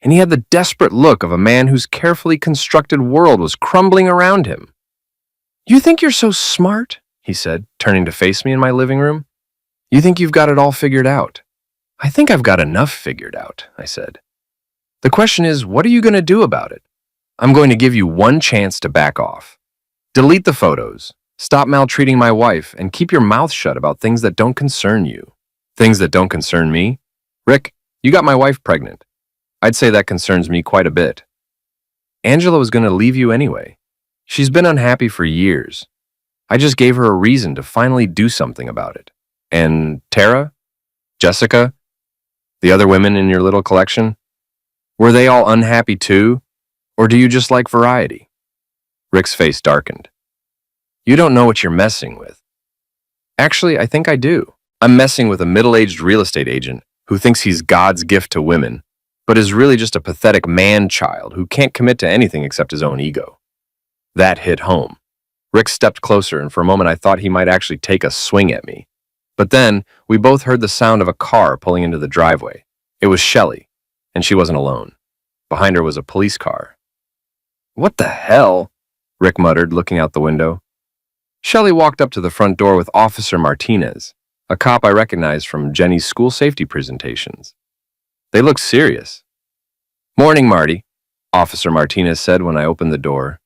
and he had the desperate look of a man whose carefully constructed world was crumbling around him. You think you're so smart? He said, turning to face me in my living room. You think you've got it all figured out? I think I've got enough figured out, I said. The question is, what are you going to do about it? I'm going to give you one chance to back off. Delete the photos, stop maltreating my wife, and keep your mouth shut about things that don't concern you. Things that don't concern me? Rick, you got my wife pregnant. I'd say that concerns me quite a bit. Angela was going to leave you anyway. She's been unhappy for years. I just gave her a reason to finally do something about it. And Tara? Jessica? The other women in your little collection? Were they all unhappy too? Or do you just like variety? Rick's face darkened. You don't know what you're messing with. Actually, I think I do. I'm messing with a middle-aged real estate agent who thinks he's God's gift to women, but is really just a pathetic man-child who can't commit to anything except his own ego. That hit home. Rick stepped closer, and for a moment I thought he might actually take a swing at me. But then, we both heard the sound of a car pulling into the driveway. It was Shelley, and she wasn't alone. Behind her was a police car. "What the hell?" Rick muttered, looking out the window. Shelley walked up to the front door with Officer Martinez, a cop I recognized from Jenny's school safety presentations. They looked serious. "Morning, Marty," Officer Martinez said when I opened the door.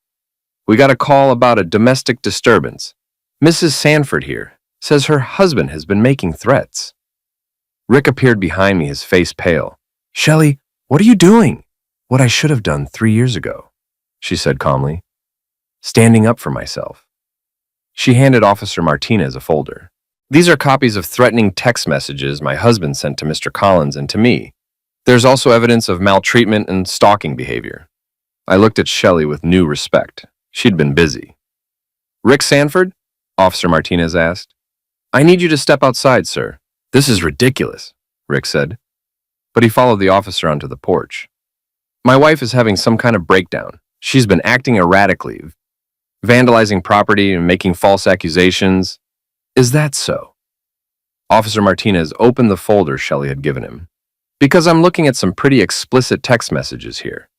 "We got a call about a domestic disturbance. Mrs. Sanford here says her husband has been making threats." Rick appeared behind me, his face pale. "Shelley, what are you doing?" "What I should have done 3 years ago," she said calmly. "Standing up for myself." She handed Officer Martinez a folder. "These are copies of threatening text messages my husband sent to Mr. Collins and to me. There's also evidence of maltreatment and stalking behavior." I looked at Shelley with new respect. She'd been busy. "Rick Sanford?" Officer Martinez asked. "I need you to step outside, sir." "This is ridiculous," Rick said. But he followed the officer onto the porch. "My wife is having some kind of breakdown. She's been acting erratically, vandalizing property and making false accusations." "Is that so?" Officer Martinez opened the folder Shelley had given him. "Because I'm looking at some pretty explicit text messages here.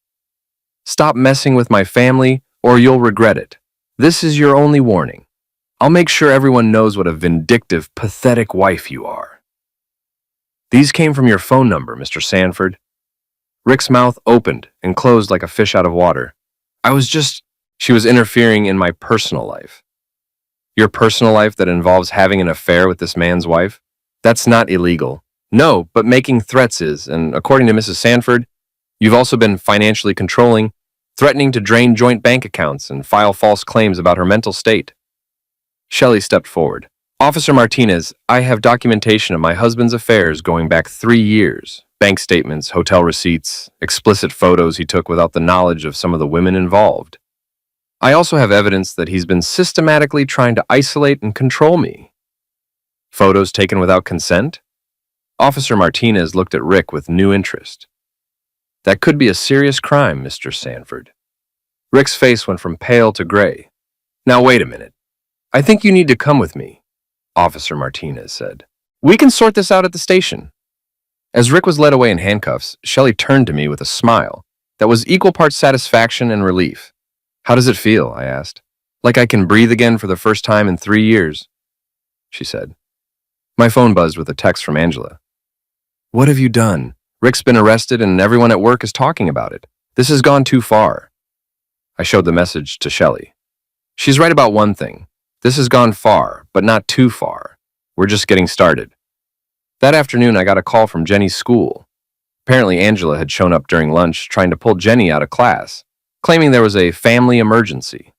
Stop messing with my family or you'll regret it. This is your only warning. I'll make sure everyone knows what a vindictive, pathetic wife you are." "These came from your phone number, Mr. Sanford." Rick's mouth opened and closed like a fish out of water. She was interfering in my personal life." "Your personal life that involves having an affair with this man's wife? That's not illegal." "No, but making threats is, and according to Mrs. Sanford, you've also been financially controlling, threatening to drain joint bank accounts and file false claims about her mental state." Shelley stepped forward. "Officer Martinez, I have documentation of my husband's affairs going back 3 years. Bank statements, hotel receipts, explicit photos he took without the knowledge of some of the women involved. I also have evidence that he's been systematically trying to isolate and control me." "Photos taken without consent?" Officer Martinez looked at Rick with new interest. "That could be a serious crime, Mr. Sanford." Rick's face went from pale to gray. "Now wait a minute. I think you need to come with me," Officer Martinez said. "We can sort this out at the station." As Rick was led away in handcuffs, Shelley turned to me with a smile that was equal parts satisfaction and relief. "How does it feel?" I asked. "Like I can breathe again for the first time in 3 years," she said. My phone buzzed with a text from Angela. "What have you done? Rick's been arrested and everyone at work is talking about it. This has gone too far." I showed the message to Shelley. "She's right about one thing. This has gone far, but not too far. We're just getting started." That afternoon, I got a call from Jenny's school. Apparently, Angela had shown up during lunch trying to pull Jenny out of class, claiming there was a family emergency.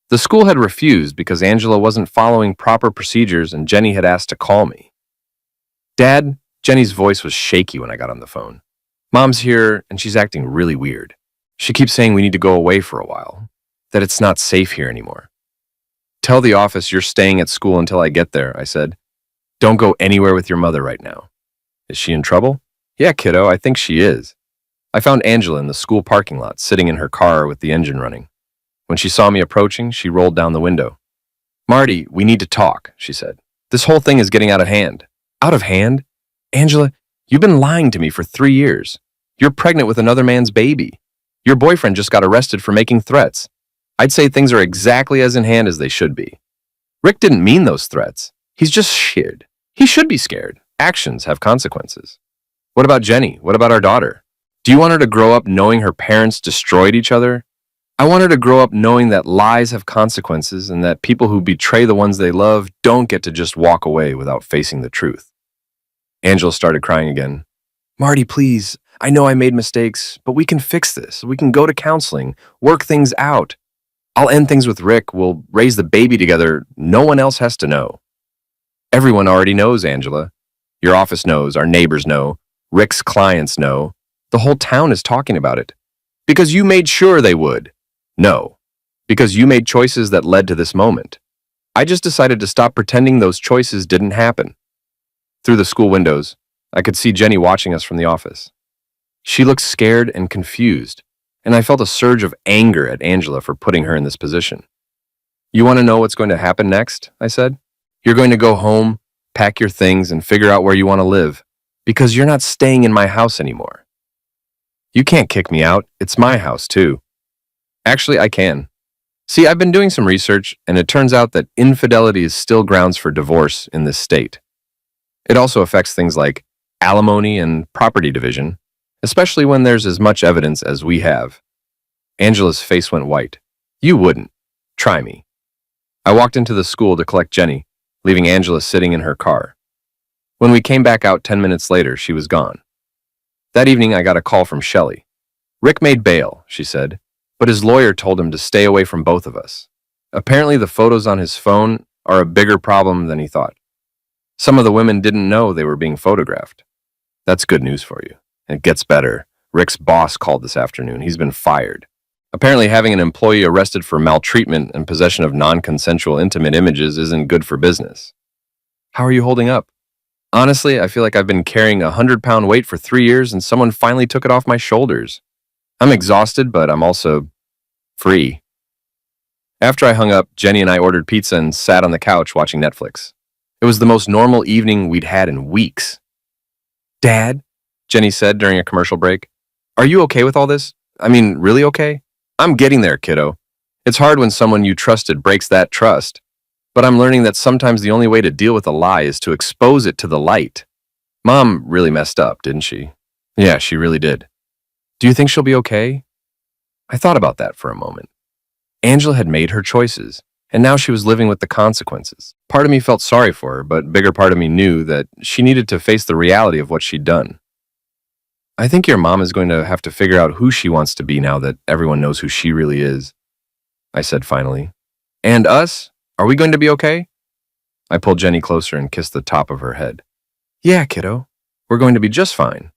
The school had refused because Angela wasn't following proper procedures and Jenny had asked to call me. "Dad," Jenny's voice was shaky when I got on the phone. "Mom's here and she's acting really weird. She keeps saying we need to go away for a while, that it's not safe here anymore." "Tell the office you're staying at school until I get there," I said. "Don't go anywhere with your mother right now." "Is she in trouble?" "Yeah, kiddo, I think she is." I found Angela in the school parking lot, sitting in her car with the engine running. When she saw me approaching, she rolled down the window. "Marty, we need to talk," she said. "This whole thing is getting out of hand." "Out of hand? Angela, you've been lying to me for 3 years. You're pregnant with another man's baby. Your boyfriend just got arrested for making threats. I'd say things are exactly as in hand as they should be. Rick didn't mean those threats. He's just scared. He should be scared. Actions have consequences." "What about Jenny? What about our daughter? Do you want her to grow up knowing her parents destroyed each other?" "I want her to grow up knowing that lies have consequences and that people who betray the ones they love don't get to just walk away without facing the truth." Angela started crying again. "Marty, please. I know I made mistakes, but we can fix this. We can go to counseling, work things out. I'll end things with Rick. We'll raise the baby together. No one else has to know." "Everyone already knows, Angela. Your office knows, our neighbors know, Rick's clients know. The whole town is talking about it. Because you made sure they would. No, because you made choices that led to this moment. I just decided to stop pretending those choices didn't happen." Through the school windows, I could see Jenny watching us from the office. She looked scared and confused, and I felt a surge of anger at Angela for putting her in this position. "You want to know what's going to happen next?" I said. "You're going to go home, pack your things, and figure out where you want to live. Because you're not staying in my house anymore. You can't kick me out. It's my house, too. Actually, I can. See, I've been doing some research, and it turns out that infidelity is still grounds for divorce in this state. It also affects things like alimony and property division, especially when there's as much evidence as we have. Angela's face went white. You wouldn't. Try me. I walked into the school to collect Jenny, leaving Angela sitting in her car. When we came back out 10 minutes later, she was gone. That evening, I got a call from Shelley. Rick made bail, she said, but his lawyer told him to stay away from both of us. Apparently, the photos on his phone are a bigger problem than he thought. Some of the women didn't know they were being photographed. That's good news for you. It gets better. Rick's boss called this afternoon. He's been fired. Apparently, having an employee arrested for maltreatment and possession of non-consensual intimate images isn't good for business. How are you holding up? Honestly, I feel like I've been carrying a 100-pound weight for 3 years and someone finally took it off my shoulders. I'm exhausted, but I'm also free. After I hung up, Jenny and I ordered pizza and sat on the couch watching Netflix. It was the most normal evening we'd had in weeks. Dad, Jenny said during a commercial break, are you okay with all this? I mean, really okay? I'm getting there, kiddo. It's hard when someone you trusted breaks that trust, but I'm learning that sometimes the only way to deal with a lie is to expose it to the light. Mom really messed up, didn't she? Yeah, she really did. Do you think she'll be okay? I thought about that for a moment. Angela had made her choices, and now she was living with the consequences. Part of me felt sorry for her, but a bigger part of me knew that she needed to face the reality of what she'd done. I think your mom is going to have to figure out who she wants to be now that everyone knows who she really is, I said finally. And us? Are we going to be okay? I pulled Jenny closer and kissed the top of her head. Yeah, kiddo. We're going to be just fine.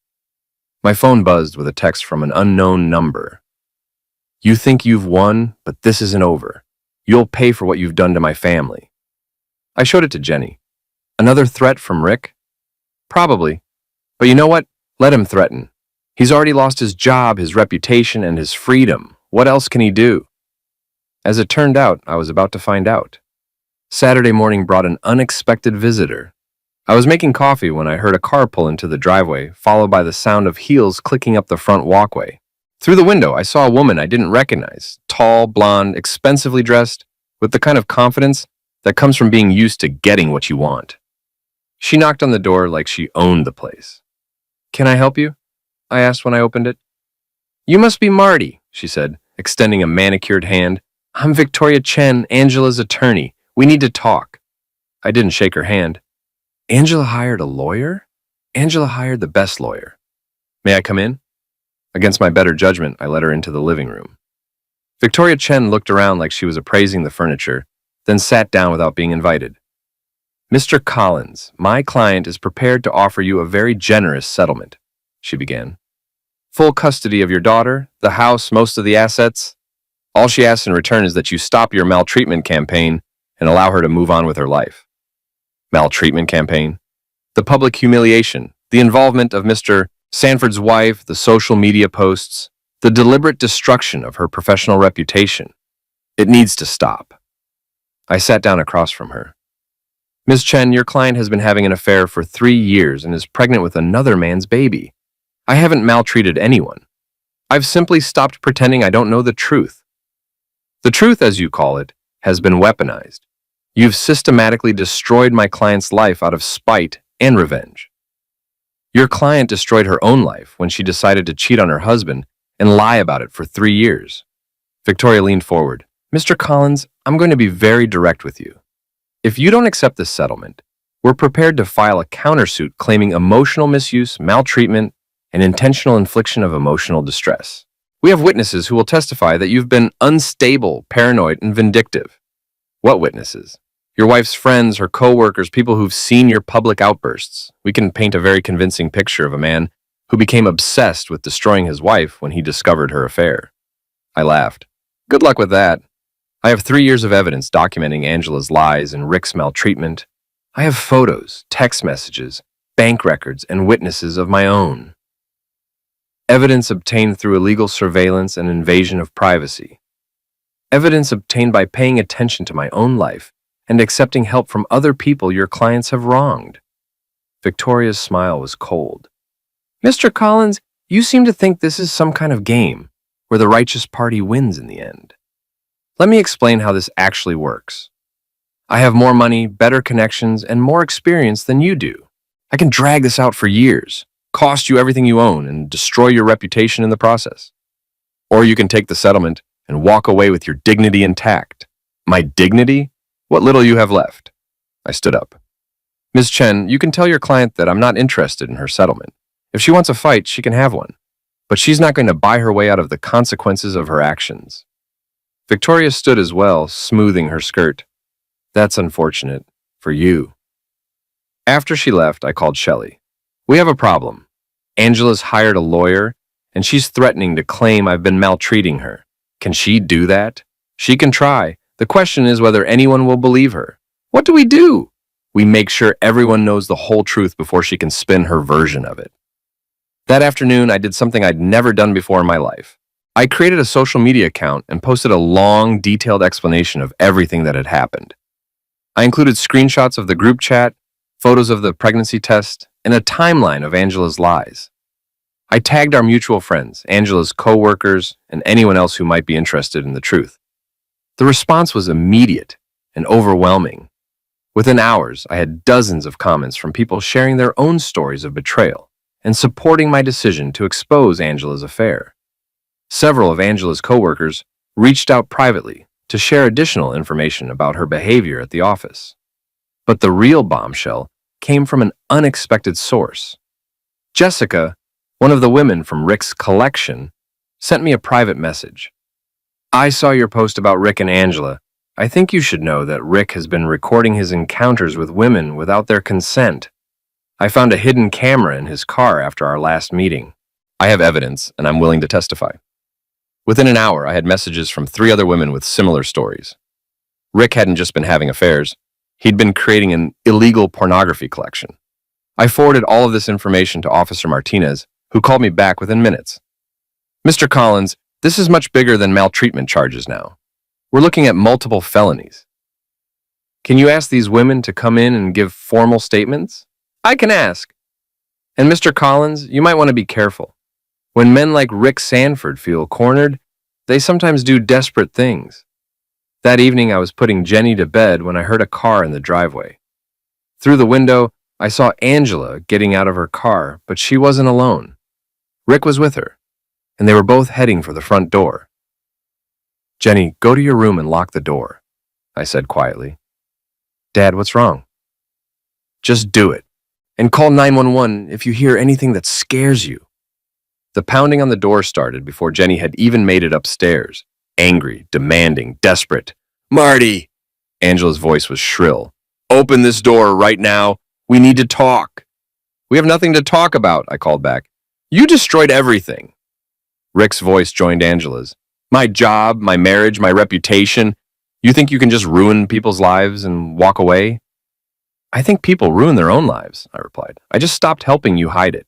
My phone buzzed with a text from an unknown number. You think you've won, but this isn't over. You'll pay for what you've done to my family. I showed it to Jenny. Another threat from Rick? Probably. But you know what? Let him threaten. He's already lost his job, his reputation, and his freedom. What else can he do? As it turned out, I was about to find out. Saturday morning brought an unexpected visitor. I was making coffee when I heard a car pull into the driveway, followed by the sound of heels clicking up the front walkway. Through the window, I saw a woman I didn't recognize, tall, blonde, expensively dressed, with the kind of confidence that comes from being used to getting what you want. She knocked on the door like she owned the place. Can I help you? I asked when I opened it. You must be Marty, she said, extending a manicured hand. I'm Victoria Chen, Angela's attorney. We need to talk. I didn't shake her hand. Angela hired a lawyer? Angela hired the best lawyer. May I come in? Against my better judgment, I led her into the living room. Victoria Chen looked around like she was appraising the furniture, then sat down without being invited. Mr. Collins, my client is prepared to offer you a very generous settlement, she began. Full custody of your daughter, the house, most of the assets. All she asks in return is that you stop your maltreatment campaign and allow her to move on with her life. Maltreatment campaign? The public humiliation, the involvement of Mr. Sanford's wife, the social media posts, the deliberate destruction of her professional reputation. It needs to stop. I sat down across from her. Ms. Chen, your client has been having an affair for 3 years and is pregnant with another man's baby. I haven't maltreated anyone. I've simply stopped pretending I don't know the truth. The truth, as you call it, has been weaponized. You've systematically destroyed my client's life out of spite and revenge. Your client destroyed her own life when she decided to cheat on her husband and lie about it for 3 years. Victoria leaned forward. Mr. Collins, I'm going to be very direct with you. If you don't accept this settlement, we're prepared to file a countersuit claiming emotional misuse, maltreatment, and intentional infliction of emotional distress. We have witnesses who will testify that you've been unstable, paranoid, and vindictive. What witnesses? Your wife's friends, her co-workers, people who've seen your public outbursts. We can paint a very convincing picture of a man who became obsessed with destroying his wife when he discovered her affair. I laughed. Good luck with that. I have 3 years of evidence documenting Angela's lies and Rick's maltreatment. I have photos, text messages, bank records, and witnesses of my own. Evidence obtained through illegal surveillance and invasion of privacy. Evidence obtained by paying attention to my own life and accepting help from other people your clients have wronged. Victoria's smile was cold. Mr. Collins, you seem to think this is some kind of game where the righteous party wins in the end. Let me explain how this actually works. I have more money, better connections, and more experience than you do. I can drag this out for years, cost you everything you own, and destroy your reputation in the process. Or you can take the settlement and walk away with your dignity intact. My dignity? What little you have left. I stood up. Ms. Chen, you can tell your client that I'm not interested in her settlement. If she wants a fight, she can have one. But she's not going to buy her way out of the consequences of her actions. Victoria stood as well, smoothing her skirt. That's unfortunate. For you. After she left, I called Shelley. We have a problem. Angela's hired a lawyer, and she's threatening to claim I've been maltreating her. Can she do that? She can try. The question is whether anyone will believe her. What do? We make sure everyone knows the whole truth before she can spin her version of it. That afternoon, I did something I'd never done before in my life. I created a social media account and posted a long, detailed explanation of everything that had happened. I included screenshots of the group chat, photos of the pregnancy test, and a timeline of Angela's lies. I tagged our mutual friends, Angela's co-workers, and anyone else who might be interested in the truth. The response was immediate and overwhelming. Within hours, I had dozens of comments from people sharing their own stories of betrayal and supporting my decision to expose Angela's affair. Several of Angela's coworkers reached out privately to share additional information about her behavior at the office. But the real bombshell came from an unexpected source. Jessica, one of the women from Rick's collection, sent me a private message. I saw your post about Rick and Angela. I think you should know that Rick has been recording his encounters with women without their consent. I found a hidden camera in his car after our last meeting. I have evidence, and I'm willing to testify. Within an hour, I had messages from 3 other women with similar stories. Rick hadn't just been having affairs. He'd been creating an illegal pornography collection. I forwarded all of this information to Officer Martinez, who called me back within minutes. Mr. Collins, this is much bigger than maltreatment charges now. We're looking at multiple felonies. Can you ask these women to come in and give formal statements? I can ask. And Mr. Collins, you might want to be careful. When men like Rick Sanford feel cornered, they sometimes do desperate things. That evening I was putting Jenny to bed when I heard a car in the driveway. Through the window, I saw Angela getting out of her car, but she wasn't alone. Rick was with her, and they were both heading for the front door. Jenny, go to your room and lock the door, I said quietly. Dad, what's wrong? Just do it, and call 911 if you hear anything that scares you. The pounding on the door started before Jenny had even made it upstairs. Angry, demanding, desperate. Marty! Angela's voice was shrill. Open this door right now. We need to talk. We have nothing to talk about, I called back. You destroyed everything. Rick's voice joined Angela's. My job, my marriage, my reputation. You think you can just ruin people's lives and walk away? I think people ruin their own lives, I replied. I just stopped helping you hide it.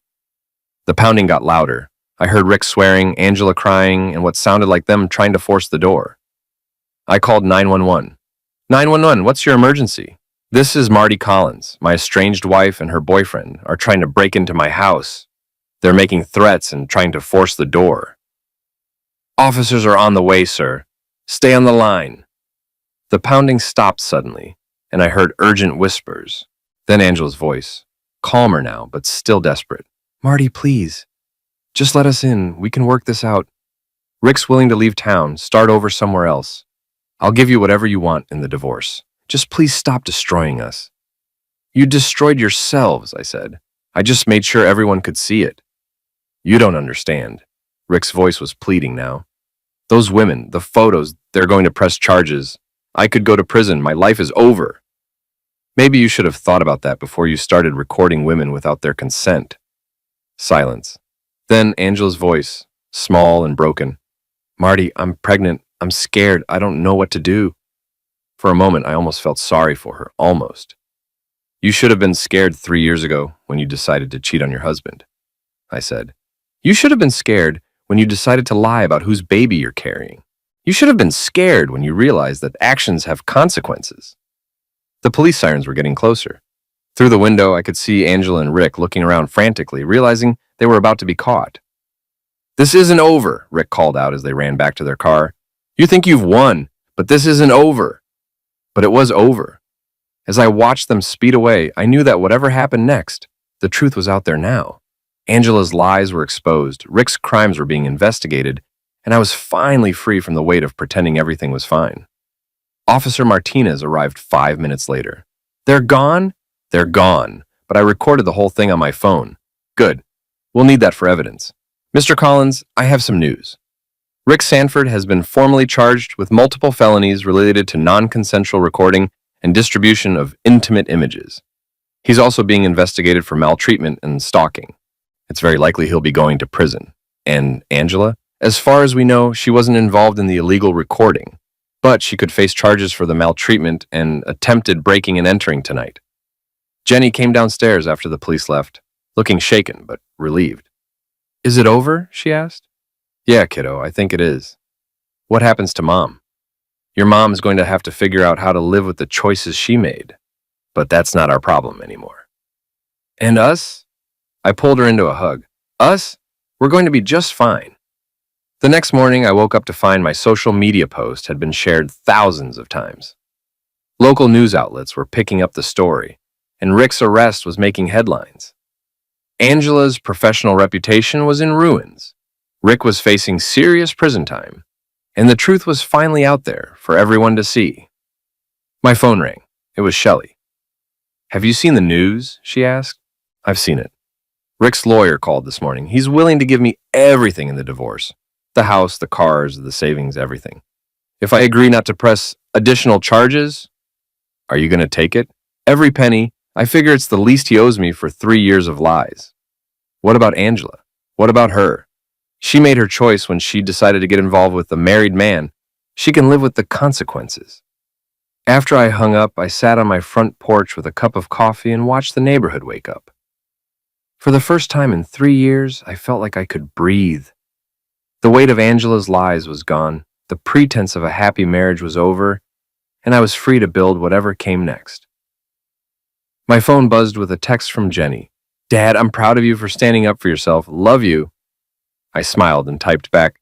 The pounding got louder. I heard Rick swearing, Angela crying, and what sounded like them trying to force the door. I called 911. 911, what's your emergency? This is Marty Collins. My estranged wife and her boyfriend are trying to break into my house. They're making threats and trying to force the door. Officers are on the way, sir. Stay on the line. The pounding stopped suddenly, and I heard urgent whispers. Then Angela's voice, calmer now, but still desperate. Marty, please. Just let us in. We can work this out. Rick's willing to leave town, start over somewhere else. I'll give you whatever you want in the divorce. Just please stop destroying us. You destroyed yourselves, I said. I just made sure everyone could see it. You don't understand. Rick's voice was pleading now. Those women, the photos, they're going to press charges. I could go to prison. My life is over. Maybe you should have thought about that before you started recording women without their consent. Silence. Then Angela's voice, small and broken. Marty, I'm pregnant. I'm scared. I don't know what to do. For a moment, I almost felt sorry for her. Almost. You should have been scared 3 years ago when you decided to cheat on your husband, I said. You should have been scared when you decided to lie about whose baby you're carrying. You should have been scared when you realized that actions have consequences. The police sirens were getting closer. Through the window, I could see Angela and Rick looking around frantically, realizing they were about to be caught. "This isn't over," Rick called out as they ran back to their car. "You think you've won, but this isn't over." But it was over. As I watched them speed away, I knew that whatever happened next, the truth was out there now. Angela's lies were exposed, Rick's crimes were being investigated, and I was finally free from the weight of pretending everything was fine. Officer Martinez arrived 5 minutes later. "They're gone?" "They're gone, but I recorded the whole thing on my phone." "Good. We'll need that for evidence." "Mr. Collins, I have some news. Rick Sanford has been formally charged with multiple felonies related to non-consensual recording and distribution of intimate images. He's also being investigated for maltreatment and stalking. It's very likely he'll be going to prison." "And Angela?" "As far as we know, she wasn't involved in the illegal recording, but she could face charges for the maltreatment and attempted breaking and entering tonight." Jenny came downstairs after the police left, looking shaken but relieved. "Is it over?" she asked. "Yeah, kiddo, I think it is." "What happens to Mom?" "Your mom is going to have to figure out how to live with the choices she made. But that's not our problem anymore." "And us?" I pulled her into a hug. "Us? We're going to be just fine." The next morning, I woke up to find my social media post had been shared thousands of times. Local news outlets were picking up the story, and Rick's arrest was making headlines. Angela's professional reputation was in ruins. Rick was facing serious prison time, and the truth was finally out there for everyone to see. My phone rang. It was Shelley. "Have you seen the news?" she asked. "I've seen it. Rick's lawyer called this morning. He's willing to give me everything in the divorce. The house, the cars, the savings, everything. If I agree not to press additional charges." "Are you going to take it?" "Every penny. I figure it's the least he owes me for 3 years of lies." "What about Angela? What about her? She made her choice when she decided to get involved with a married man. She can live with the consequences." After I hung up, I sat on my front porch with a cup of coffee and watched the neighborhood wake up. For the first time in 3 years, I felt like I could breathe. The weight of Angela's lies was gone, the pretense of a happy marriage was over, and I was free to build whatever came next. My phone buzzed with a text from Jenny. "Dad, I'm proud of you for standing up for yourself. Love you." I smiled and typed back,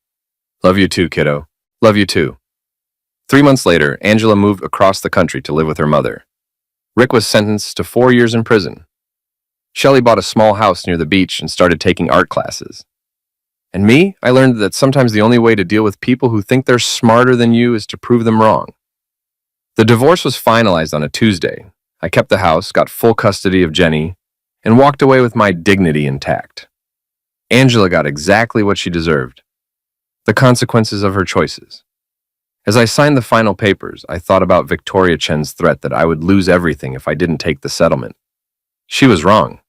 "Love you too, kiddo. Love you too." 3 months later, Angela moved across the country to live with her mother. Rick was sentenced to 4 years in prison. Shelley bought a small house near the beach and started taking art classes. And me, I learned that sometimes the only way to deal with people who think they're smarter than you is to prove them wrong. The divorce was finalized on a Tuesday. I kept the house, got full custody of Jenny, and walked away with my dignity intact. Angela got exactly what she deserved, the consequences of her choices. As I signed the final papers, I thought about Victoria Chen's threat that I would lose everything if I didn't take the settlement. She was wrong.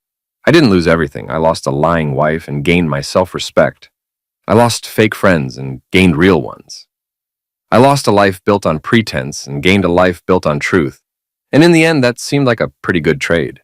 I didn't lose everything. I lost a lying wife and gained my self-respect. I lost fake friends and gained real ones. I lost a life built on pretense and gained a life built on truth. And in the end, that seemed like a pretty good trade.